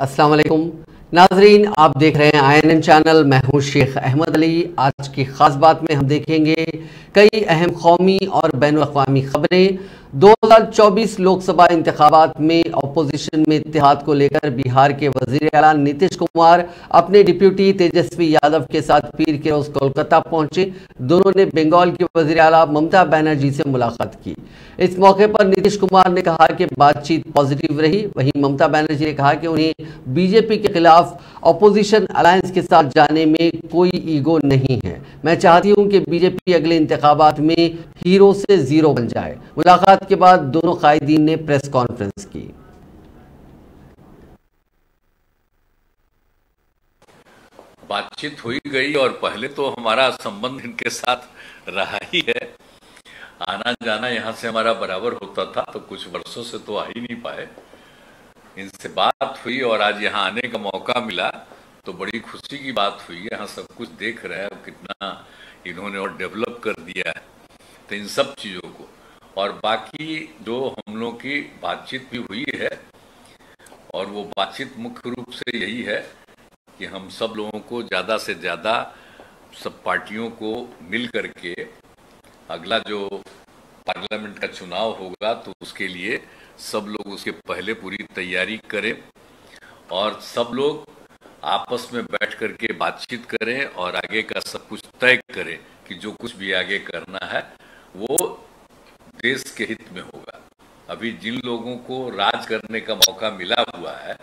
अस्सलाम वालेकुम नाजरीन, आप देख रहे हैं INN चैनल। मैं हूं शेख अहमद अली। आज की खास बात में हम देखेंगे कई अहम कौमी और बैनुल अक़वामी खबरें। 2024 लोकसभा इंतखाबात में अपोजिशन में इत्तेहाद को लेकर बिहार के वज़ीर आला नीतीश कुमार अपने डिप्यूटी तेजस्वी यादव के साथ पीर के रोज कोलकाता पहुंचे। दोनों ने बंगाल की वज़ीर आला ममता बनर्जी से मुलाकात की। इस मौके पर नीतीश कुमार ने कहा कि बातचीत पॉजिटिव रही। वहीं ममता बनर्जी ने कहा कि उन्हें बीजेपी के खिलाफ अपोजिशन अलायंस के साथ जाने में कोई ईगो नहीं है। मैं चाहती हूं कि बीजेपी अगले इंतखाबात में हीरो से जीरो बन जाए। मुलाकात के बाद दोनों कायदीन ने प्रेस कॉन्फ्रेंस की। बातचीत हुई गई और पहले तो हमारा संबंध इनके साथ रहा ही है। आना जाना यहाँ से हमारा बराबर होता था, तो कुछ वर्षों से तो आ ही नहीं पाए। इनसे बात हुई और आज यहाँ आने का मौका मिला तो बड़ी खुशी की बात हुई। यहाँ सब कुछ देख रहे हैं कितना इन्होंने और डेवलप कर दिया है, तो इन सब चीज़ों को और बाकी जो हम लोग की बातचीत भी हुई है, और वो बातचीत मुख्य रूप से यही है कि हम सब लोगों को ज़्यादा से ज़्यादा सब पार्टियों को मिल करके अगला जो पार्लियामेंट का चुनाव होगा तो उसके लिए सब लोग उसके पहले पूरी तैयारी करें और सब लोग आपस में बैठ करके बातचीत करें और आगे का सब कुछ तय करें कि जो कुछ भी आगे करना है वो देश के हित में होगा। अभी जिन लोगों को राज करने का मौका मिला हुआ है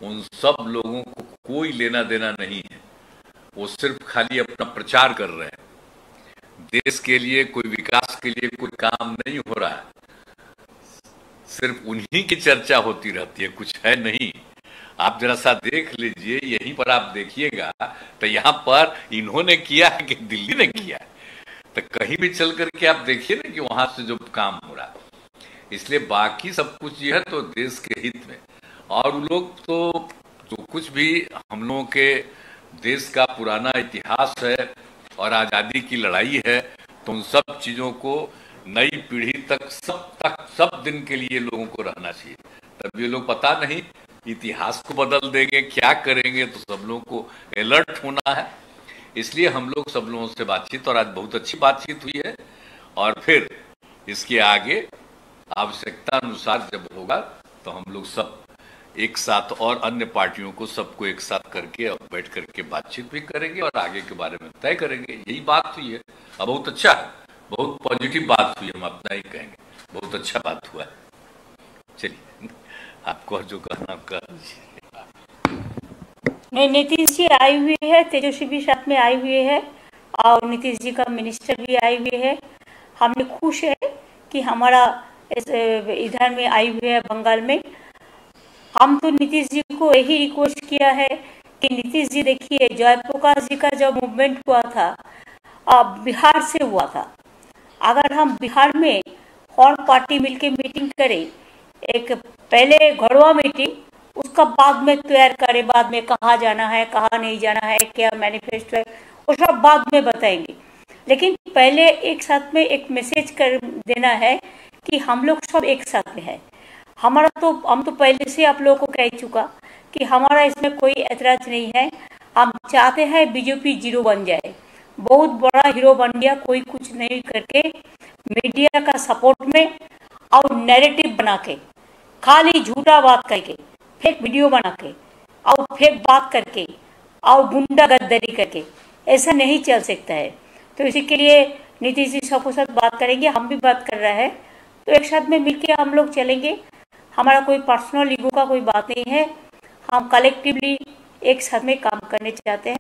उन सब लोगों को कोई लेना देना नहीं है। वो सिर्फ खाली अपना प्रचार कर रहे हैं। देश के लिए कोई विकास के लिए कोई काम नहीं हो रहा है, सिर्फ उन्हीं की चर्चा होती रहती है, कुछ है नहीं। आप जरा सा देख लीजिए, यहीं पर आप देखिएगा तो यहाँ पर इन्होंने किया है कि दिल्ली ने किया है, तो कहीं भी चल करके आप देखिए ना कि वहां से जो काम हो रहा है। इसलिए बाकी सब कुछ ये है तो देश के हित में, और उन लोग तो जो कुछ भी हम लोगों के देश का पुराना इतिहास है और आज़ादी की लड़ाई है, तो उन सब चीज़ों को नई पीढ़ी तक सब दिन के लिए लोगों को रहना चाहिए। तब ये लोग पता नहीं इतिहास को बदल देंगे, क्या करेंगे, तो सब लोगों को अलर्ट होना है। इसलिए हम लोग सब लोगों से बातचीत, और आज बहुत अच्छी बातचीत हुई है, और फिर इसके आगे आवश्यकता अनुसार जब होगा तो हम लोग सब एक साथ और अन्य पार्टियों को सबको एक साथ करके और बैठ करके बातचीत भी करेंगे और आगे के बारे में तय करेंगे। यही बात हुई है। अब बहुत अच्छा है, बहुत पॉजिटिव बात हुई, हम अपना ही कहेंगे, बहुत अच्छा बात हुआ है। चलिए आपको जो कहना कर नहीं, नीतीश जी आई हुई है, तेजस्वी भी साथ में आई हुई है और नीतीश जी का मिनिस्टर भी आई हुई है। हमने खुश है कि हमारा इधर में आई हुई है बंगाल में। हम तो नीतीश जी को यही रिक्वेस्ट किया है कि नीतीश जी देखिए, जयप्रकाश जी का जो मूवमेंट हुआ था बिहार से हुआ था। अगर हम बिहार में और पार्टी मिलके मीटिंग करें, एक पहले घरवा मीटिंग, उसका बाद में तैयार करें, बाद में कहाँ जाना है कहाँ नहीं जाना है, क्या मैनिफेस्टो है, वो सब बाद में बताएंगे। लेकिन पहले एक साथ में एक मैसेज कर देना है कि हम लोग सब एक साथ में है। हम तो पहले से आप लोगों को कह चुका कि हमारा इसमें कोई ऐतराज नहीं है। हम चाहते हैं बीजेपी जीरो बन जाए, बहुत बड़ा हीरो बन गया, कोई कुछ नहीं करके मीडिया का सपोर्ट में और नैरेटिव बना के, खाली झूठा बात करके, फेक वीडियो बना के और फेक बात करके और गुंडागर्दी करके ऐसा नहीं चल सकता है। तो इसी के लिए नीतीश जी सबके साथ बात करेंगे, हम भी बात कर रहे हैं, तो एक साथ में मिलके हम लोग चलेंगे। हमारा कोई पर्सनल ईगो का कोई बात नहीं है, हम कलेक्टिवली एक साथ में काम करने चाहते हैं।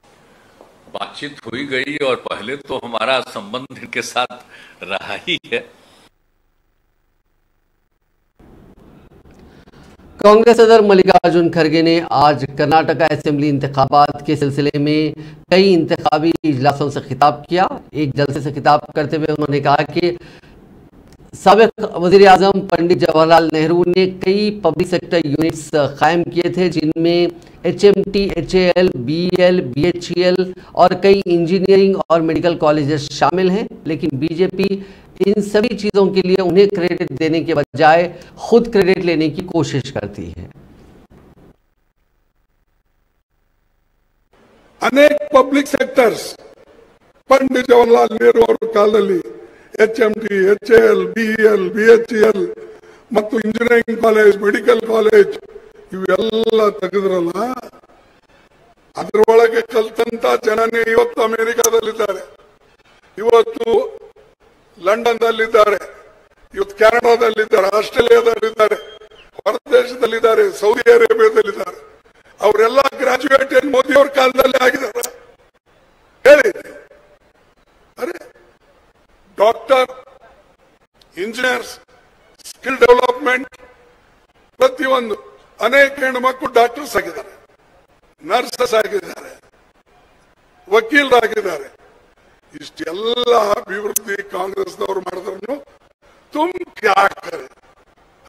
बातचीत हुई गई और पहले तो हमारा संबंध इनके साथ रहा ही है। कांग्रेस सदर मल्लिकार्जुन खड़गे ने आज कर्नाटका असेंबली इंतखाबात के सिलसिले में कई इंतखाबी इजलासों से खिताब किया। एक जलसे से खिताब करते हुए उन्होंने कहा कि साबिक वज़ीर आज़म पंडित जवाहरलाल नेहरू ने कई पब्लिक सेक्टर यूनिट्स कायम किए थे, जिनमें HMT, HAL, BEL, BHEL और कई इंजीनियरिंग और मेडिकल कॉलेजेस शामिल हैं। लेकिन बीजेपी इन सभी चीज़ों के लिए उन्हें क्रेडिट देने के बजाय खुद क्रेडिट लेने की कोशिश करती है। ಅನೇಕ ಪಬ್ಲಿಕ್ ಸೆಕ್ಟರ್ಸ್ ಪಂಡಿತ್ ಜವಾಹರ್ಲಾಲ್ ನೆಹರು ಅವರ ಕಾಲದಲ್ಲಿ HMT, HAL, BEL, BHEL ಮತ್ತು ಇಂಜಿನಿಯರಿಂಗ್ ಕಾಲೇಜ್, ಮೆಡಿಕಲ್ ಕಾಲೇಜ್ ಇವೆಲ್ಲ ತೆಗೆದ್ರಲ್ಲ, ಅದರೊಳಗೆ ಕಲ್ತಂತ ಜನನೇ ಇವತ್ತು ಅಮೆರಿಕಾದಲ್ಲಿದ್ದಾರೆ, ಇವತ್ತು ಲಂಡನ್ದಲ್ಲಿದ್ದಾರೆ, ಇವತ್ತು ಕೆನಡಾದಲ್ಲಿದ್ದಾರೆ, ಆಸ್ಟ್ರೇಲಿಯಾದಲ್ಲಿದ್ದಾರೆ, ಹೊರದೇಶದಲ್ಲಿದ್ದಾರೆ, ಸೌದಿ ಅರೇಬಿಯಾದಲ್ಲಿದ್ದಾರೆ. ಅವರೆಲ್ಲ ಗ್ರಾಜುಯೇಟ್ ಏನ್ ಮೋದಿ ಅವ್ರ ಕಾಲದಲ್ಲಿ ಆಗಿದಾರ ಹೇಳಿ? ಅರೆ ಡಾಕ್ಟರ್, ಇಂಜಿನಿಯರ್ಸ್, ಸ್ಕಿಲ್ ಡೆವಲಪ್ಮೆಂಟ್, ಪ್ರತಿಯೊಂದು ಅನೇಕ ಹೆಣ್ಣು ಮಕ್ಕಳು ಡಾಕ್ಟರ್ಸ್ ಆಗಿದ್ದಾರೆ, ನರ್ಸಸ್ ಆಗಿದ್ದಾರೆ, ವಕೀಲರಾಗಿದ್ದಾರೆ. ಇಷ್ಟೆಲ್ಲ ಅಭಿವೃದ್ಧಿ ಕಾಂಗ್ರೆಸ್ನವರು ಮಾಡಿದ್ರು ತುಮ್ ಕ್ಯಾ ಕರೆ,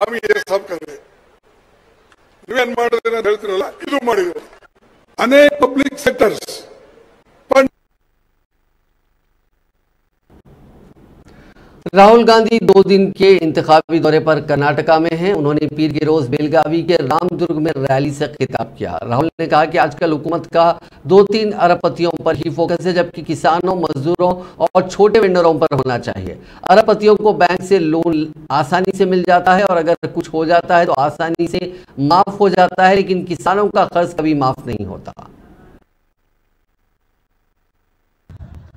ಹಮ್ ಯೇ ಸಬ್ ಕರೆ, ನೀವೇನ್ ಮಾಡಿದ್ರಿ ಅಂತ ಹೇಳ್ತಿರಲ್ಲ, ಇದು ಮಾಡಿದ್ರು. ಅನೇಕ ಪಬ್ಲಿಕ್ ಸೆಕ್ಟರ್ಸ್ राहुल गांधी 2 दिन के इंतखाबी दौरे पर कर्नाटका में हैं। उन्होंने पीर के रोज बेलगावी के रामदुर्ग में रैली से खिताब किया। राहुल ने कहा कि आजकल हुकूमत का 2-3 अरबपतियों पर ही फोकस है, जबकि किसानों, मजदूरों और छोटे वेंडरों पर होना चाहिए। अरबपतियों को बैंक से लोन आसानी से मिल जाता है और अगर कुछ हो जाता है तो आसानी से माफ हो जाता है, लेकिन किसानों का कर्ज कभी माफ नहीं होता।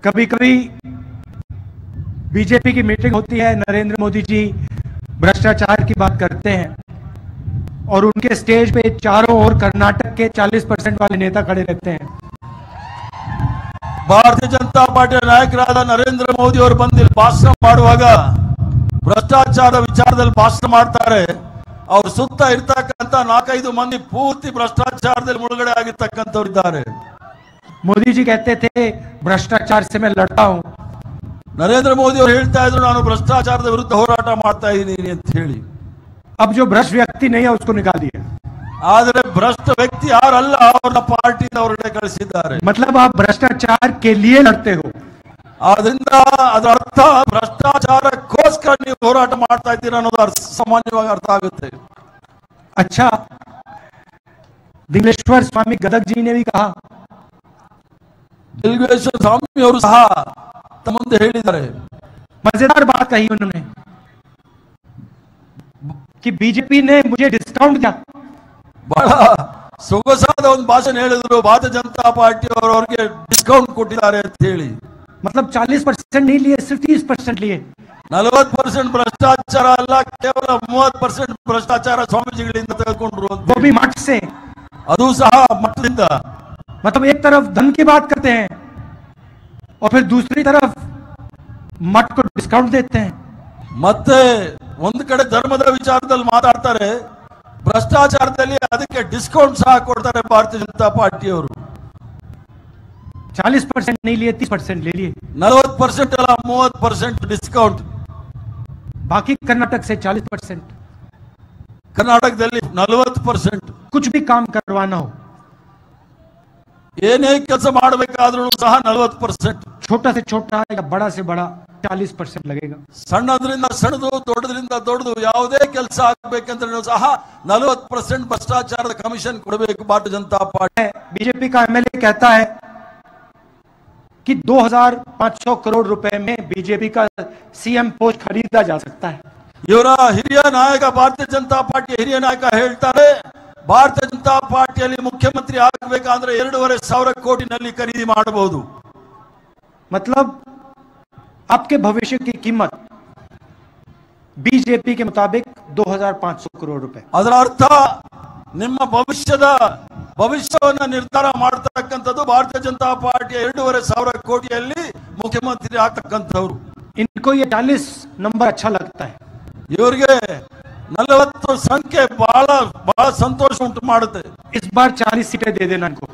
कभी कभी बीजेपी की मीटिंग होती है, नरेंद्र मोदी जी भ्रष्टाचार की बात करते हैं और उनके स्टेज पे चारों ओर कर्नाटक के 40% वाले नेता खड़े रहते हैं। ಭಾರತೀಯ ಜನತಾ ಪಾರ್ಟಿಯ ನಾಯಕರಾದ ನರೇಂದ್ರ ಮೋದಿ ಅವರು ಬಂದು ಭಾಷಣ ಮಾಡುವಾಗ ಭ್ರಷ್ಟಾಚಾರದ ವಿಚಾರದಲ್ಲಿ ಭಾಷಣ ಮಾಡ್ತಾರೆ. ಅವ್ರ ಸುತ್ತ ಇರ್ತಕ್ಕಂಥ 4-5 ಮಂದಿ ಪೂರ್ತಿ ಭ್ರಷ್ಟಾಚಾರದಲ್ಲಿ ಮುಳುಗಡೆ ಆಗಿರ್ತಕ್ಕಂಥವ್ರು ಇದ್ದಾರೆ. मोदी जी कहते थे भ्रष्टाचार से मैं लड़ता हूं। ನರೇಂದ್ರ ಮೋದಿ ಅವರು ಹೇಳ್ತಾ ಇದ್ರು ನಾನು ಭ್ರಷ್ಟಾಚಾರದ ವಿರುದ್ಧ ಹೋರಾಟ ಮಾಡ್ತಾ ಇದ್ದೀನಿ ಅಂತ ಹೇಳಿ. अब जो भ्रष्ट व्यक्ति नहीं है उसको निकाल दिया, ಆದರೆ ಭ್ರಷ್ಟ ವ್ಯಕ್ತಿ ಯಾರಲ್ಲ ಅವ್ರನ್ನ ಪಾರ್ಟಿಯಿಂದ ಹೊರಗಡೆ ಕಳಿಸಿದ್ದಾರೆ. मतलब आप भ्रष्टाचार के लिए लड़ते हो। ಆದ್ರಿಂದ ಅದರ ಅರ್ಥ ಭ್ರಷ್ಟಾಚಾರಕ್ಕೋಸ್ಕರ ನೀವು ಹೋರಾಟ ಮಾಡ್ತಾ ಇದ್ದೀರಾ ಅನ್ನೋದು ಸಾಮಾನ್ಯವಾಗಿ ಅರ್ಥ ಆಗುತ್ತೆ. अच्छा, दिलेश्वर स्वामी गदग जी ने भी कहा, ದಿಲ್ಗೇಶ್ವರ ಸ್ವಾಮಿ ಅವರು ಸಹ ತಮ್ಮ ಮುಂದೆ ಹೇಳಿದ್ದಾರೆ. मजेदार बात कही उन्होंने कि बीजेपी ने मुझे डिस्काउंट दिया। ಬಹಳ ಸೊಗಸಾದ ಒಂದು ಭಾಷಣ ಹೇಳಿದ್ರು. ಭಾರತೀಯ ಜನತಾ ಪಾರ್ಟಿ ಅವರು ಅವರಿಗೆ ಡಿಸ್ಕೌಂಟ್ ಕೊಟ್ಟಿದ್ದಾರೆ ಅಂತ ಹೇಳಿ. मतलब 40% नहीं लिए, सिर्फ 30% लिए। 40% ಭ್ರಷ್ಟಾಚಾರ ಅಲ್ಲ, ಕೇವಲ 30% ಭ್ರಷ್ಟಾಚಾರ ಸ್ವಾಮೀಜಿಗಳಿಂದ ತೆಗೆದುಕೊಂಡ್ರು. वो भी मठ से, ಅದು ಸಹ ಮಠದಿಂದ. मतलब एक तरफ धन की बात करते हैं और फिर दूसरी तरफ मठ को डिस्काउंट देते हैं। ಮತ್ತೆ ಒಂದು ಕಡೆ ಧರ್ಮದ ವಿಚಾರದಲ್ಲಿ ಮಾತಾಡ್ತಾರೆ, ಭ್ರಷ್ಟಾಚಾರದಲ್ಲಿ ಅದಕ್ಕೆ ಡಿಸ್ಕೌಂಟ್ ಸಹ ಕೊಡ್ತಾರೆ ಭಾರತೀಯ ಜನತಾ ಪಾರ್ಟಿಯವರು. 40% नहीं लिए, 30% ले लिए। 40% ಅಲ್ಲ, 30% ಡಿಸ್ಕೌಂಟ್. बाकी कर्नाटक से 40%। ಕರ್ನಾಟಕದಲ್ಲಿ 40%. कुछ भी काम करवाना हो, ಏನೇ ಕೆಲಸ ಮಾಡಬೇಕಾದ್ರೂ ಸಹ 40%. छोटा से छोटा या बड़ा से बड़ा 40% लगेगा। ಸಣ್ಣದ್ರಿಂದ ಸಣ್ಣದು, ದೊಡ್ಡದ್ರಿಂದ ದೊಡ್ಡದು ಯಾವುದೇ ಕೆಲಸ ಆಗಬೇಕಂದ್ರೆ ಸಹ 40% ಭ್ರಷ್ಟಾಚಾರದ ಕಮಿಷನ್ ಕೊಡಬೇಕು ಭಾರತೀಯ ಜನತಾ ಪಾರ್ಟಿ. बीजेपी का एमएलए कहता है कि 2500 करोड़ रुपए में बीजेपी का सीएम पोस्ट खरीदा जा सकता है। ಇವರ ಹಿರಿಯ ನಾಯಕ, ಭಾರತೀಯ ಜನತಾ ಪಾರ್ಟಿಯ ಹಿರಿಯ ನಾಯಕ ಹೇಳ್ತಾರೆ, ಭಾರತೀಯ ಜನತಾ ಪಾರ್ಟಿಯಲ್ಲಿ ಮುಖ್ಯಮಂತ್ರಿ ಆಗಬೇಕಂದ್ರೆ 2500 ಕೋಟಿನಲ್ಲಿ ಖರೀದಿ ಮಾಡಬಹುದು. मतलब आपके भविष्य की कीमत बीजेपी के मुताबिक 2500 करोड़ रुपए। ಅದರ ಅರ್ಥ ನಿಮ್ಮ ಭವಿಷ್ಯವನ್ನ ನಿರ್ಧಾರ ಮಾಡತಕ್ಕಂಥದ್ದು ಭಾರತೀಯ ಜನತಾ ಪಾರ್ಟಿಯ 2500 ಕೋಟಿಯಲ್ಲಿ ಮುಖ್ಯಮಂತ್ರಿ ಆಗ್ತಕ್ಕಂಥವ್ರು. इनको ये 40 नंबर अच्छा लगता है। ಇವರಿಗೆ 40 ಸಂಖ್ಯೆ ಬಹಳ ಸಂತೋಷ ಉಂಟು ಮಾಡುತ್ತೆ. इस बार 40 सीटें दे देना इनको।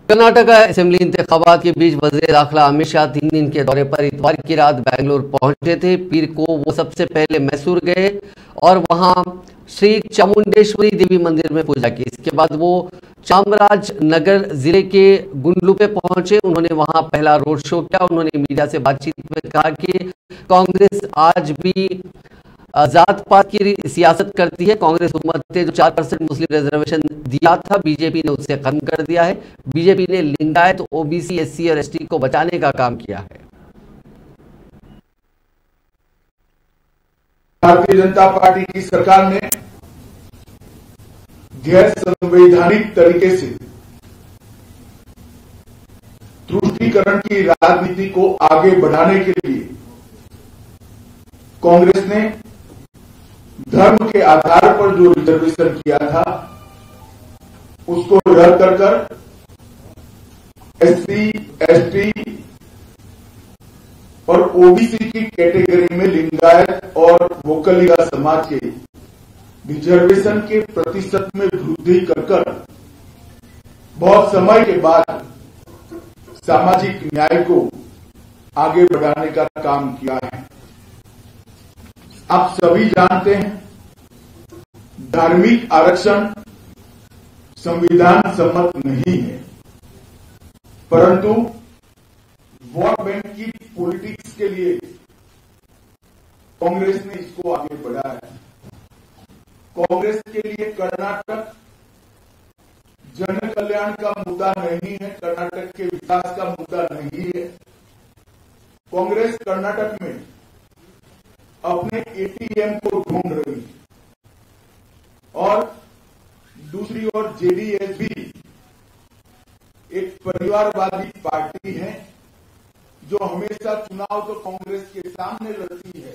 कर्नाटका असेंबली इंतखाबात के बीच वज़ीर दाखिला अमित शाह 3 दिन के दौरे पर इतवार की रात बेंगलुरु पहुंचे थे। पीर को वो सबसे पहले मैसूर गए और वहां श्री चामुंडेश्वरी देवी मंदिर में पूजा की। इसके बाद वो चामराजनगर जिले के गुंडलू पे पहुंचे। उन्होंने वहां पहला रोड शो किया। उन्होंने मीडिया से बातचीत में कहा कि कांग्रेस आज भी जात पात की सियासत करती है। कांग्रेस हुकूमत ने जो 4% मुस्लिम रिजर्वेशन दिया था, बीजेपी ने उससे खत्म कर दिया है। बीजेपी ने लिंगायत, ओबीसी, एससी और एसटी को बचाने का काम किया है। भारतीय जनता पार्टी की सरकार ने गैर संवैधानिक तरीके से तुष्टीकरण की राजनीति को आगे बढ़ाने के लिए कांग्रेस ने धर्म के आधार पर जो रिजर्वेशन किया था उसको रद्द कर एससी, एसटी और ओबीसी की कैटेगरी में लिंगायत और वोकलिगा समाज के रिजर्वेशन के प्रतिशत में वृद्धि कर बहुत समय के बाद सामाजिक न्याय को आगे बढ़ाने का काम किया है। आप सभी जानते हैं धार्मिक आरक्षण संविधान सम्मत नहीं है, परंतु वोट बैंक की पॉलिटिक्स के लिए कांग्रेस ने इसको आगे बढ़ाया है। कांग्रेस के लिए कर्नाटक जन कल्याण का मुद्दा नहीं है, कर्नाटक के विकास का मुद्दा नहीं है। कांग्रेस कर्नाटक में अपने एटीएम को ढूंढ रही है और दूसरी ओर जेडीएस भी एक परिवारवादी पार्टी है जो हमेशा चुनाव तो कांग्रेस के सामने लड़ती है,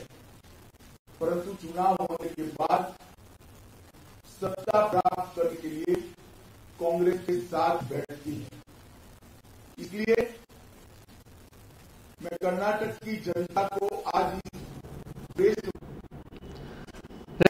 परंतु चुनाव होने के बाद सत्ता प्राप्त करने के लिए कांग्रेस के साथ बैठती है। इसलिए मैं कर्नाटक की जनता को आज इस देश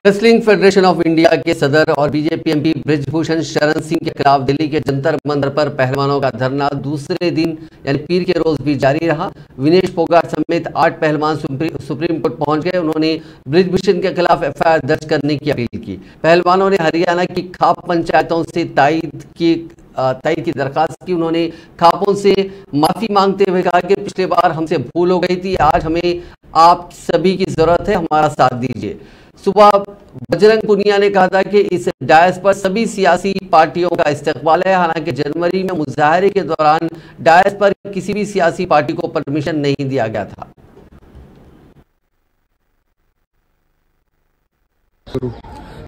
रेसलिंग फेडरेशन ऑफ इंडिया के सदर और बीजेपी एमपी ब्रिजभूषण शरण सिंह के खिलाफ दिल्ली के जंतर मंतर पर पहलवानों का धरना दूसरे दिन यानी पीर के रोज भी जारी रहा। विनेश फोगाट समेत 8 पहलवान सुप्रीम कोर्ट पहुंच गए। उन्होंने ब्रिजभूषण के खिलाफ एफआईआर दर्ज करने की अपील की। पहलवानों ने हरियाणा की खाप पंचायतों से तायद की दरखास्त की। उन्होंने खापों से माफी मांगते हुए कहा कि पिछले बार हमसे भूल हो गई थी, आज हमें आप सभी की जरूरत है, हमारा साथ दीजिए। सुबह बजरंग पुनिया ने कहा था कि इस डायस पर सभी सियासी पार्टियों का इस्तकबाल है। हालांकि जनवरी में मुजाहरे के दौरान डायस पर किसी भी सियासी पार्टी को परमिशन नहीं दिया गया था।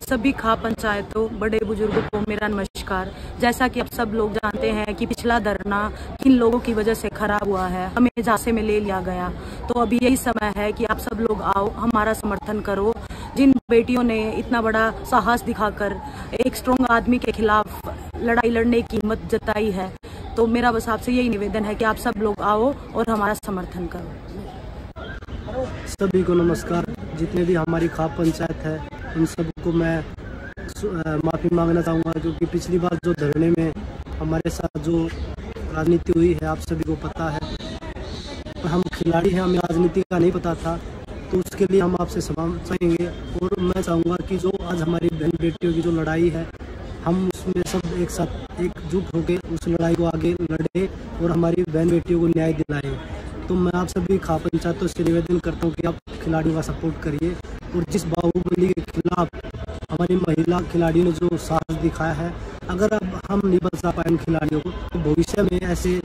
सभी खाप पंचायतों, बड़े बुजुर्गों को मेरा नमस्कार। जैसा कि आप सब लोग जानते हैं कि पिछला धरना किन लोगों की वजह से खराब हुआ है, हमें झांसे में ले लिया गया। तो अभी यही समय है कि आप सब लोग आओ, हमारा समर्थन करो। जिन बेटियों ने इतना बड़ा साहस दिखाकर एक स्ट्रॉन्ग आदमी के खिलाफ लड़ाई लड़ने की हिम्मत जताई है, तो मेरा बस आपसे यही निवेदन है कि आप सब लोग आओ और हमारा समर्थन करो। सभी को नमस्कार। जितने भी हमारी खाप पंचायत है उन सबको मैं माफ़ी मांगना चाहूँगा, क्योंकि पिछली बार जो धरने में हमारे साथ जो राजनीति हुई है आप सभी को पता है। हम खिलाड़ी हैं, हमें राजनीति का नहीं पता था, तो उसके लिए हम आपसे क्षमा चाहेंगे। और मैं चाहूँगा कि जो आज हमारी बहन बेटियों की जो लड़ाई है, हम उसमें सब एक साथ एकजुट होकर उस लड़ाई को आगे लड़े और हमारी बहन बेटियों को न्याय दिलाएं। तो मैं आप सभी खाप पंचायतों से निवेदन करता हूँ कि आप खिलाड़ियों का सपोर्ट करिए। और जिस बाहुबली के खिलाफ हमारी महिला खिलाड़ियों ने जो साहस दिखाया है, अगर अब हम नहीं बचा पाए उन खिलाड़ियों को, तो भविष्य में ऐसे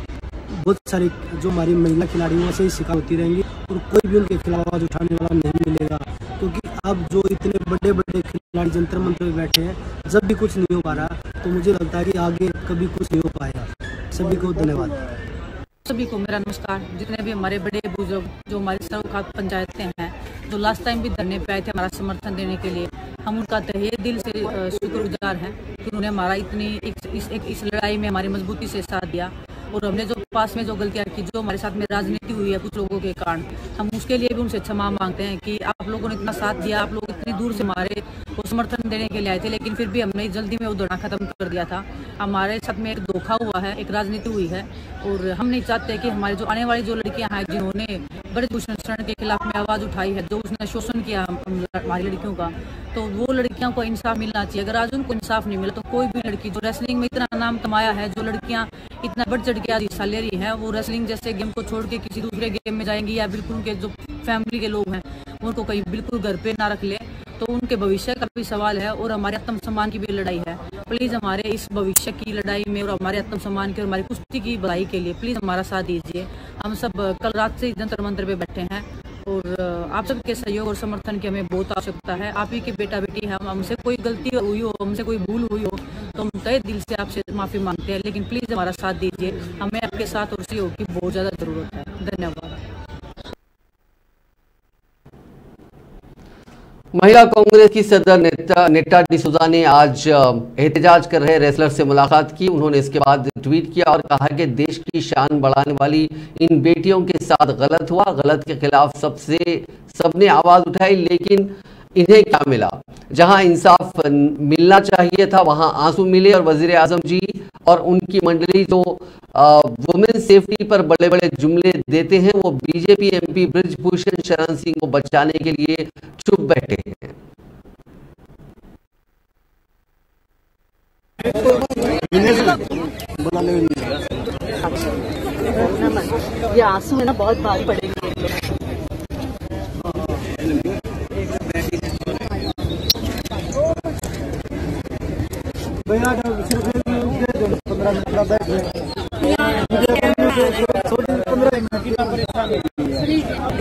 बहुत सारी जो हमारी महिला खिलाड़ियों से ही शिकार होती रहेंगी और कोई भी उनके खिलाफ आवाज़ उठाने वाला नहीं मिलेगा। क्योंकि अब जो इतने बड़े बड़े खिलाड़ी जंतर मंतर में बैठे हैं, जब भी कुछ नहीं हो पा रहा, तो मुझे लगता है कि आगे कभी कुछ नहीं हो पाएगा। सभी को धन्यवाद। सभी को मेरा नमस्कार। जितने भी हमारे बड़े बुजुर्ग जो हमारी सर्व खाप पंचायतें हैं, जो लास्ट टाइम भी धरने पे आए थे हमारा समर्थन देने के लिए, हम उनका तहे दिल से शुक्रगुजार हैं कि उन्होंने हमारा इतनी इस लड़ाई में हमारी मजबूती से साथ दिया। और हमने जो पास में जो गलतियां की, जो हमारे साथ में राजनीति हुई है कुछ लोगों के कारण, हम उसके लिए भी उनसे क्षमा मांगते हैं कि आप लोगों ने इतना साथ दिया, आप लोग इतनी दूर से हमारे को समर्थन देने के लिए आए थे, लेकिन फिर भी हमने जल्दी में वो धरना खत्म कर दिया था। हमारे साथ में एक धोखा हुआ है, एक राजनीति हुई है, और हम नहीं चाहते कि हमारी जो आने वाली जो लड़कियां हैं जिन्होंने ब्रिजभूषण शरण के खिलाफ में आवाज़ उठाई है, जो उसने शोषण किया हमारी लड़कियों का, तो वो लड़कियों को इंसाफ मिलना चाहिए। अगर आज उनको इंसाफ नहीं मिला तो कोई भी लड़की जो रेसलिंग में इतना नाम कमाया है, जो लड़कियां इतना बढ़ चढ़ के आज हिस्सा ले रही हैं, वो रेसलिंग जैसे गेम को छोड़ के किसी दूसरे गेम में जाएंगी, या बिल्कुल उनके जो फैमिली के लोग हैं उनको कहीं बिल्कुल घर पे ना रख ले, तो उनके भविष्य का भी सवाल है और हमारे आत्म सम्मान की भी लड़ाई है। प्लीज़ हमारे इस भविष्य की लड़ाई में और हमारे आत्म सम्मान की और हमारी कुश्ती की भलाई के लिए प्लीज़ हमारा साथ दीजिए। हम सब कल रात से जंतर मंतर पे बैठे हैं और आप सबके सहयोग और समर्थन की हमें बहुत आवश्यकता है। आप ही के बेटा बेटी हैं, हमसे कोई गलती हुई हो, हमसे कोई भूल हुई हो तो हम तहे दिल से आपसे माफ़ी मांगते हैं, लेकिन प्लीज़ हमारा साथ दीजिए। हमें आपके साथ और सहयोग की बहुत ज़्यादा ज़रूरत है। धन्यवाद। महिला कांग्रेस की सदर नेटा डिसूजा ने आज एहतजाज कर रहे रेसलर से मुलाकात की। उन्होंने इसके बाद ट्वीट किया और कहा कि देश की शान बढ़ाने वाली इन बेटियों के साथ गलत हुआ। गलत के खिलाफ सबने आवाज उठाई, लेकिन इन्हें क्या मिला? जहां इंसाफ मिलना चाहिए था वहां आंसू मिले और वजीर आजम जी और उनकी मंडली जो वुमेन सेफ्टी पर बड़े बड़े जुमले देते हैं, वो बीजेपी एमपी ब्रिजभूषण शरण सिंह को बचाने के लिए चुप बैठे हैं। ये आंसू है ना, बहुत भारी पड़ेंगे।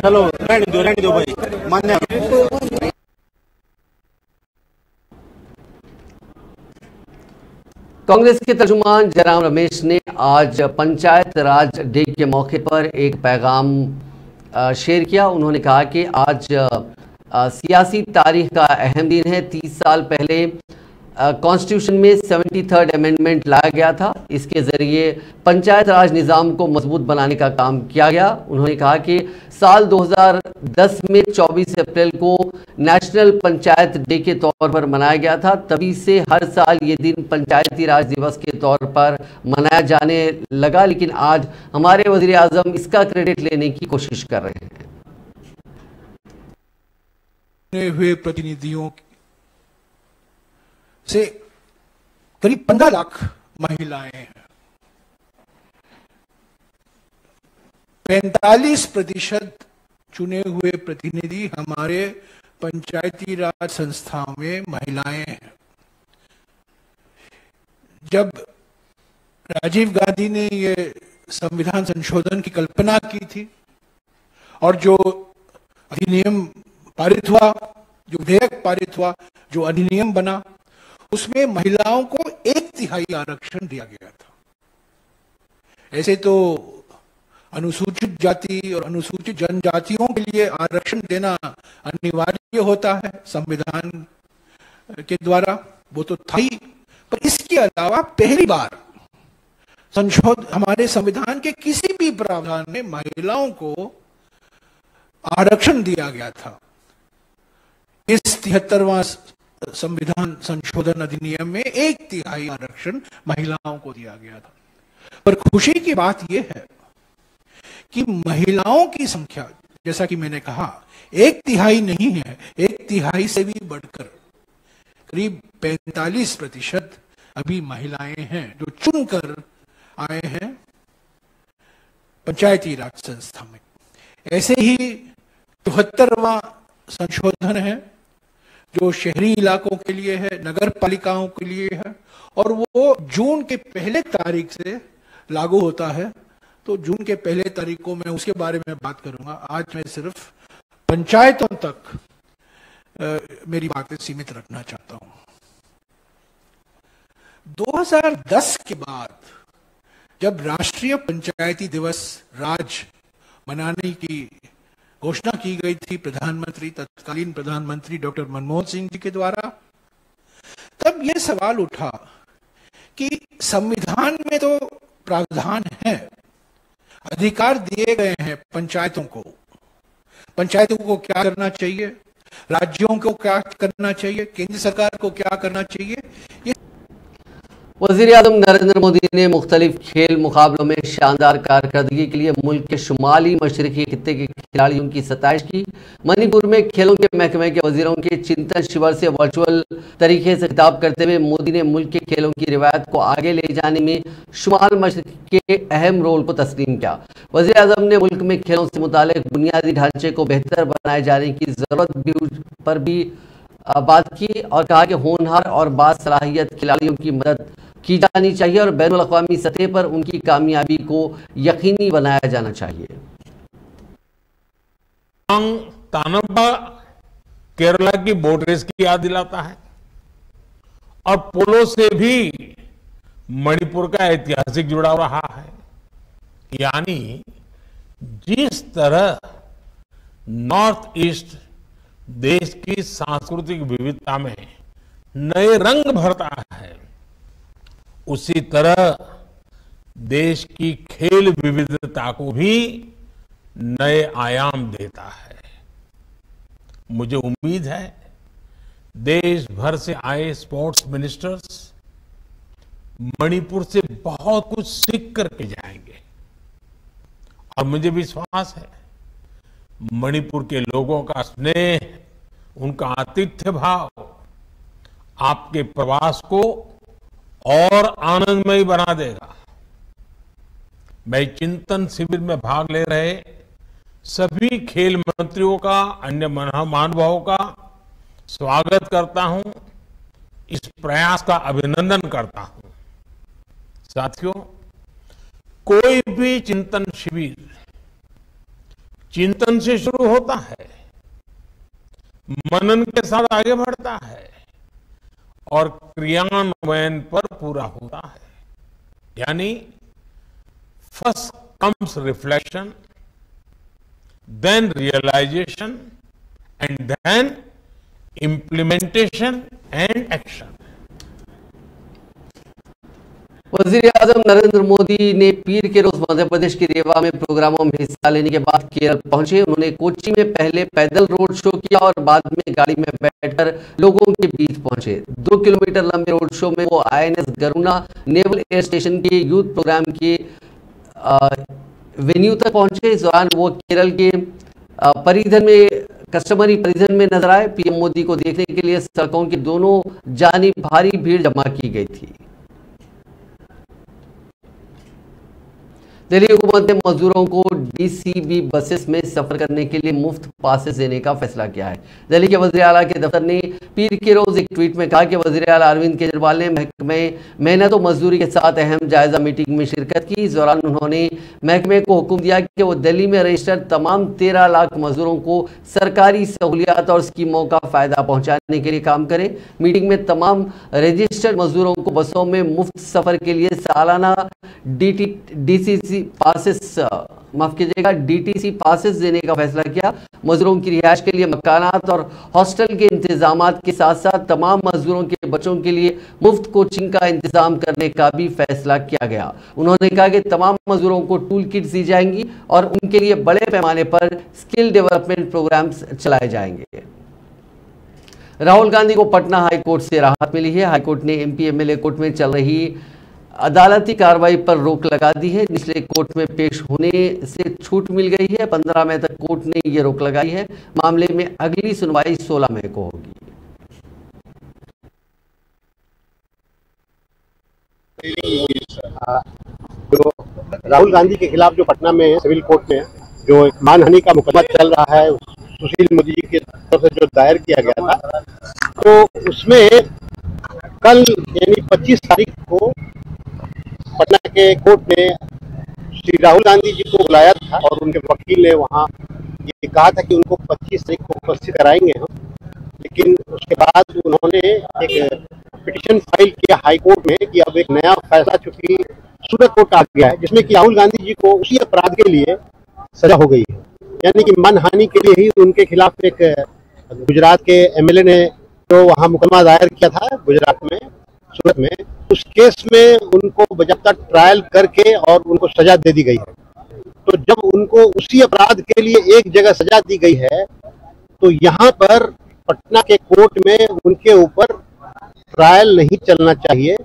चलो रहने दो भाई, मान्य। कांग्रेस के तर्जुमान जयराम रमेश ने आज पंचायत राज डे के मौके पर एक पैगाम शेयर किया। उन्होंने कहा कि आज सियासी तारीख का अहम दिन है। 30 साल पहले कॉन्स्टिट्यूशन में 73rd अमेंडमेंट लाया गया था। इसके जरिए पंचायत राज निज़ाम को मजबूत बनाने का काम किया गया। उन्होंने कहा कि साल 2010 में 24 अप्रैल को नेशनल पंचायत डे के तौर पर मनाया गया था। तभी से हर साल ये दिन पंचायती राज दिवस के तौर पर मनाया जाने लगा, लेकिन आज हमारे वज़ीर आज़म इसका क्रेडिट लेने की कोशिश कर रहे हैं। हुए प्रतिनिधियों से करीब 15 लाख महिलाएं हैं। 45% चुने हुए प्रतिनिधि हमारे पंचायती राज संस्थाओं में महिलाएं हैं। जब राजीव गांधी ने ये संविधान संशोधन की कल्पना की थी और जो अधिनियम पारित हुआ, जो विधेयक पारित हुआ, जो अधिनियम बना, उसमें महिलाओं को 1/3 आरक्षण दिया गया था। ऐसे तो अनुसूचित जाति और अनुसूचित जनजातियों के लिए आरक्षण देना अनिवार्य होता है संविधान के द्वारा, वो तो था ही, पर इसके अलावा पहली बार हमारे संविधान के किसी भी प्रावधान में महिलाओं को आरक्षण दिया गया था। इस 73वां संविधान संशोधन अधिनियम में 1/3 आरक्षण महिलाओं को दिया गया था। पर खुशी की बात यह है कि महिलाओं की संख्या, जैसा कि मैंने कहा, 1/3 नहीं है, 1/3 से भी बढ़कर करीब 45% अभी महिलाएं हैं जो चुनकर आए हैं पंचायती राज संस्था में। ऐसे ही 74वां संशोधन है जो शहरी इलाकों के लिए है, नगर पालिकाओं के लिए है, और वो जून के पहले तारीख से लागू होता है। तो जून के पहले तारीख को मैं उसके बारे में बात करूंगा। आज मैं सिर्फ पंचायतों तक मेरी बातें सीमित रखना चाहता हूं। 2010 के बाद जब राष्ट्रीय पंचायती दिवस राज मनाने की घोषणा की गई थी तत्कालीन प्रधानमंत्री डॉक्टर मनमोहन सिंह जी के द्वारा, तब यह सवाल उठा कि संविधान में तो प्रावधान है, अधिकार दिए गए हैं पंचायतों को क्या करना चाहिए, राज्यों को क्या करना चाहिए, केंद्र सरकार को क्या करना चाहिए। वज़ीर-ए-आज़म नरेंद्र मोदी ने मुख्तलिफ खेल मुकाबलों में शानदार कारकर्दगी के लिए मुल्क के शुमाली मशरकी खित्ते के खिलाड़ियों की सताइश की। मणिपुर में खेलों के महकमे के वजीरों के चिंतन शिविर से वर्चुअल तरीके से खिताब करते हुए मोदी ने मुल्क के खेलों की रिवायत को आगे ले जाने में शुमाल मशरक के अहम रोल को तस्लीम किया। वज़ीर-ए-आज़म ने मुल्क में खेलों से मुतालिक बुनियादी ढांचे को बेहतर बनाए जाने की ज़रूरत पर भी बात की और कहा कि होनहार और बासलाहियत खिलाड़ियों की मदद की जानी चाहिए और बैनुल अक़वामी सतह पर उनकी कामयाबी को यकीनी बनाया जाना चाहिए। तानब्बा केरला की बोट रेस की याद दिलाता है और पोलो से भी मणिपुर का ऐतिहासिक जुड़ाव रहा है। यानी जिस तरह नॉर्थ ईस्ट देश की सांस्कृतिक विविधता में नए रंग भरता है, उसी तरह देश की खेल विविधता को भी नए आयाम देता है। मुझे उम्मीद है देश भर से आए स्पोर्ट्स मिनिस्टर्स मणिपुर से बहुत कुछ सीख करके जाएंगे और मुझे विश्वास है मणिपुर के लोगों का स्नेह, उनका आतिथ्य भाव आपके प्रवास को और आनंदमय बना देगा। मैं चिंतन शिविर में भाग ले रहे सभी खेल मंत्रियों का, अन्य महानुभावों का स्वागत करता हूं, इस प्रयास का अभिनंदन करता हूं। साथियों, कोई भी चिंतन शिविर चिंतन से शुरू होता है, मनन के साथ आगे बढ़ता है और क्रियान्वयन पर पूरा होता है। यानी first comes reflection, then realisation and then implementation and action. वज़ीर-ए-आज़म नरेंद्र मोदी ने पीर के रोज मध्य प्रदेश के रेवा में प्रोग्रामों में हिस्सा लेने के बाद केरल पहुंचे। उन्होंने कोच्चि में पहले पैदल रोड शो किया और बाद में गाड़ी में बैठकर लोगों के बीच पहुंचे। 2 किलोमीटर लंबे रोड शो में वो INS Garuda naval air station के यूथ प्रोग्राम के वेन्यू तक पहुंचे। इस दौरान वो केरल के परिधन में कस्टमरी परिधन में नजर आए। पीएम मोदी को देखने के लिए सड़कों के दोनों जानिब भारी भीड़ जमा की गई थी। दिल्ली हुकूमत ने मजदूरों को DCB बसेस में सफर करने के लिए मुफ्त पासेस देने का फैसला किया है। दिल्ली के वज़ीर आला के दफ्तर ने पीर के रोज एक ट्वीट में कहा कि वज़ीर आला अरविंद केजरीवाल ने महकमे मेहनत और मजदूरी के साथ अहम जायजा मीटिंग में शिरकत की। इस दौरान उन्होंने महकमे को हुक्म दिया कि वो दिल्ली में रजिस्टर्ड तमाम 13 लाख मजदूरों को सरकारी सहूलियात और स्कीमों का फायदा पहुंचाने के लिए काम करें। मीटिंग में तमाम रजिस्टर्ड मजदूरों को बसों में मुफ्त सफर के लिए सालाना DTC पासेस देने का फैसला किया। मजदूरों की रिहाइश के लिए मकानात और हॉस्टल के इंतजाम के साथ साथ तमाम मजदूरों के बच्चों के लिए मुफ्त कोचिंग का इंतजाम करने का भी फैसला किया गया। उन्होंने कहा कि तमाम मजदूरों को टूल किट्स दी जाएंगी और उनके लिए बड़े पैमाने पर स्किल डेवलपमेंट प्रोग्राम्स चलाए जाएंगे। राहुल गांधी को पटना हाईकोर्ट से राहत मिली है। हाईकोर्ट ने MP MLA कोर्ट में चल रही अदालती कार्रवाई पर रोक लगा दी है। निचले कोर्ट में पेश होने से छूट मिल गई है। 15 मई तक कोर्ट ने ये रोक लगाई है। मामले में अगली सुनवाई 16 मई को होगी। जो राहुल गांधी के खिलाफ जो पटना में सिविल कोर्ट में जो एक मानहानि का मुकदमा चल रहा है, सुशील मोदी जी की तरफ से जो दायर किया गया था, तो उसमें कल यानी 25 तारीख को पटना के कोर्ट ने श्री राहुल गांधी जी को बुलाया था और उनके वकील ने वहां ये कहा था कि उनको 25 तारीख को उपस्थित कराएंगे हम। लेकिन उसके बाद उन्होंने एक पिटीशन फाइल किया हाई कोर्ट में कि अब एक नया फैसला चूंकि सूरत कोर्ट आ गया है जिसमें कि राहुल गांधी जी को उसी अपराध के लिए सजा हो गई है, यानी कि मानहानि के लिए ही उनके खिलाफ एक गुजरात के MLA ने जो वहाँ मुकदमा दायर किया था गुजरात में सूरत में, उस केस में उनको बाकायदा ट्रायल करके और उनको सजा दे दी गई है। तो जब उनको उसी अपराध के लिए एक जगह सजा दी गई है तो यहाँ पर पटना के कोर्ट में उनके ऊपर ट्रायल नहीं चलना चाहिए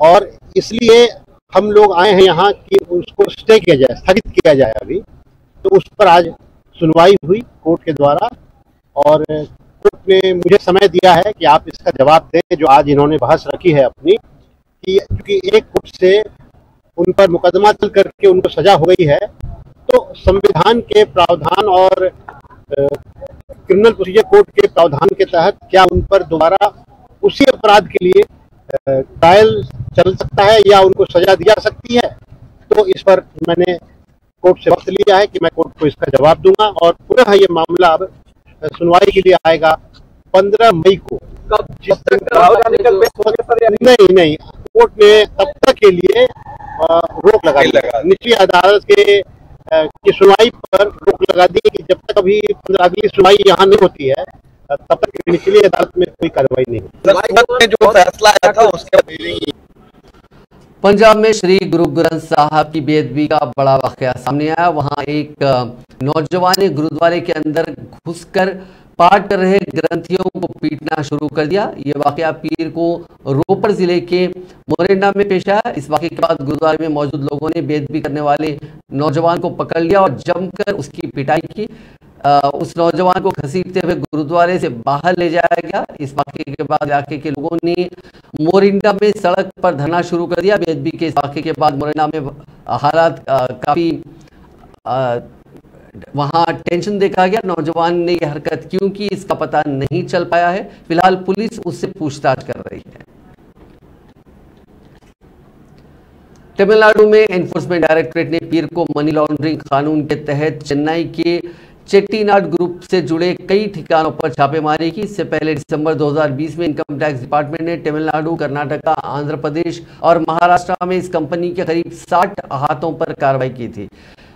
और इसलिए हम लोग आए हैं यहाँ कि उसको स्टे किया जाए, स्थगित किया जाए अभी। तो उस पर आज सुनवाई हुई कोर्ट के द्वारा और कोर्ट ने मुझे समय दिया है कि आप इसका जवाब दें जो आज इन्होंने बहस रखी है अपनी, कि क्योंकि एक कोर्ट से उन पर मुकदमा चल करके उनको सजा हो गई है, तो संविधान के प्रावधान और क्रिमिनल प्रोसीजर कोड के प्रावधान के तहत क्या उन पर दोबारा उसी अपराध के लिए ट्रायल चल सकता है या उनको सजा दी जा सकती है। तो इस पर मैंने कोर्ट से वक्त लिया है कि मैं कोर्ट को इसका जवाब दूंगा और पुनः ये मामला अब सुनवाई के लिए आएगा 15 मई को। नहीं, कोर्ट ने तब तक के लिए रोक लगा दी, निचली अदालत के की सुनवाई पर रोक लगा दी कि जब तक अभी अगली सुनवाई यहाँ नहीं होती है तब तक निचली अदालत में कोई कार्रवाई नहीं होती। जो फैसला आया था उसके पंजाब में श्री गुरु ग्रंथ साहब की बेअदबी का बड़ा वाकया सामने आया। वहां एक नौजवान ने गुरुद्वारे के अंदर घुसकर पाठ कर रहे ग्रंथियों को पीटना शुरू कर दिया। ये वाकया पीर को रोपड़ जिले के मोरिंडा में पेश आया। इस वाकये के बाद गुरुद्वारे में मौजूद लोगों ने बेअदबी करने वाले नौजवान को पकड़ लिया और जमकर उसकी पिटाई की। उस नौजवान को घसीटते हुए गुरुद्वारे से बाहर ले जाया गया। इस वाकये के बाद इलाके के लोगों ने मोरिंडा में सड़क पर धरना शुरू कर दिया। बेअदबी के इस वाकये के बाद मोरिंडा में हालात काफी वहां टेंशन देखा गया। नौजवान ने यह हरकत क्यों की इसका पता नहीं चल पाया है। फिलहाल पुलिस उससे पूछताछ कर रही है। तमिलनाडु में एनफोर्समेंट डायरेक्टरेट ने पीर को मनी लॉन्ड्रिंग कानून के तहत चेन्नई के चेट्टीनाड ग्रुप से जुड़े कई ठिकानों पर छापेमारी की। इससे पहले दिसंबर 2020 में इनकम टैक्स डिपार्टमेंट ने तमिलनाडु, कर्नाटका, आंध्र प्रदेश और महाराष्ट्र में इस कंपनी के करीब 60 अहातों पर कार्रवाई की थी।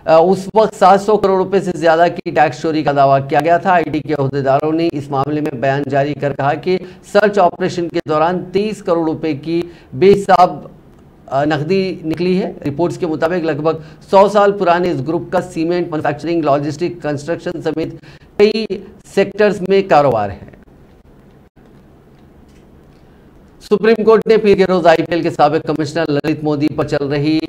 उस वक्त 700 करोड़ रुपए से ज्यादा की टैक्स चोरी का दावा किया गया था। आईटी के अहदेदारों ने इस मामले में बयान जारी कर कहा कि सर्च ऑपरेशन के दौरान 23 करोड़ रुपए की बेहिसाब नकदी निकली है। रिपोर्ट्स के मुताबिक लगभग 100 साल पुराने इस ग्रुप का सीमेंट, मैन्युफैक्चरिंग, लॉजिस्टिक, कंस्ट्रक्शन समेत कई सेक्टर्स में कारोबार है। सुप्रीम कोर्ट ने पीर के रोज आईपीएल के साबिक कमिश्नर ललित मोदी पर चल रही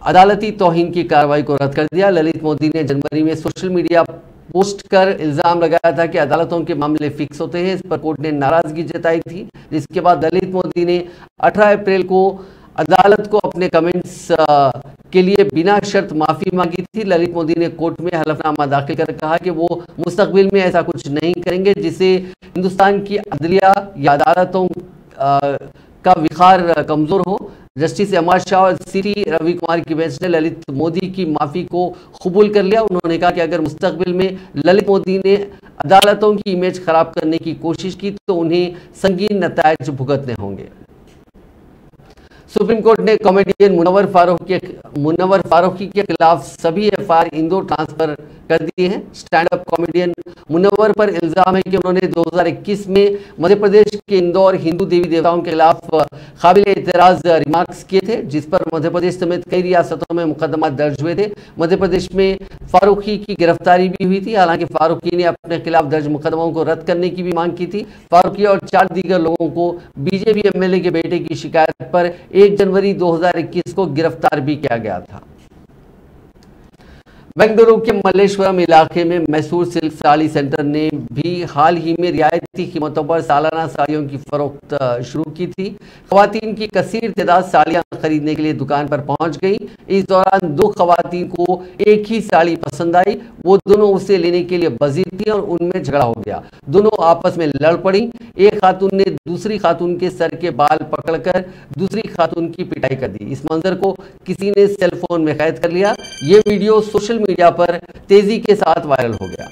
अदालती तौहीन की कार्रवाई को रद्द कर दिया। ललित मोदी ने जनवरी में सोशल मीडिया पोस्ट कर इल्जाम लगाया था कि अदालतों के मामले फिक्स होते हैं। इस पर कोर्ट ने नाराजगी जताई थी, जिसके बाद ललित मोदी ने 18 अप्रैल को अदालत को अपने कमेंट्स के लिए बिना शर्त माफी मांगी थी। ललित मोदी ने कोर्ट में हलफनामा दाखिल कर कहा कि वो मुस्तकबिल में ऐसा कुछ नहीं करेंगे जिससे हिंदुस्तान की अदलिया या अदालतों का विखार कमजोर हो। जस्टिस अमर शाह और सीटी रवि कुमार की बेंच ने ललित मोदी की माफी को कबूल कर लिया। उन्होंने कहा कि अगर मुस्तकबिल में ललित मोदी ने अदालतों की इमेज खराब करने की कोशिश की तो उन्हें संगीन नतायज भुगतने होंगे। सुप्रीम कोर्ट ने कॉमेडियन मुनव्वर फारूकी के खिलाफ सभी एफआईआर इंदौर ट्रांसफर कर दिए हैं। स्टैंड अप कॉमेडियन मुनव्वर पर इल्जाम है कि उन्होंने 2021 में मध्य प्रदेश के इंदौर हिंदू देवी देवताओं के खिलाफ काबिल एतराज रिमार्क्स किए थे, जिस पर मध्य प्रदेश समेत कई रियासतों में मुकदमा दर्ज हुए थे। मध्य प्रदेश में फारूकी की गिरफ्तारी भी हुई थी। हालांकि फारूकी ने अपने खिलाफ दर्ज मुकदमों को रद्द करने की भी मांग की थी। फारूकी और 4 दीगर लोगों को बीजेपी एमएलए के बेटे की शिकायत पर 1 जनवरी 2021 को गिरफ्तार भी किया गया था। बेंगलुरु के मल्लेश्वरम इलाके में मैसूर सिल्क साड़ी सेंटर ने भी हाल ही में रियायती कीमतों पर सालाना साड़ियों की फरोख्त शुरू की थी। खवातीन की कसीर तादाद साड़ियां खरीदने के लिए दुकान पर पहुंच गई। इस दौरान 2 खवातीन को एक ही साड़ी पसंद आई। वो दोनों उसे लेने के लिए बजीर थी और उनमें झगड़ा हो गया। दोनों आपस में लड़ पड़ी। एक खातून ने दूसरी खातून के सर के बाल पकड़कर दूसरी खातून की पिटाई कर दी। इस मंजर को किसी ने सेल फोन में कैद कर लिया। ये वीडियो सोशल मीडिया पर तेजी के साथ वायरल हो गया।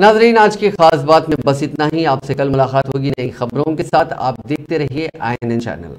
नाजरीन, आज की खास बात में बस इतना ही। आपसे कल मुलाकात होगी नई खबरों के साथ। आप देखते रहिए INN चैनल।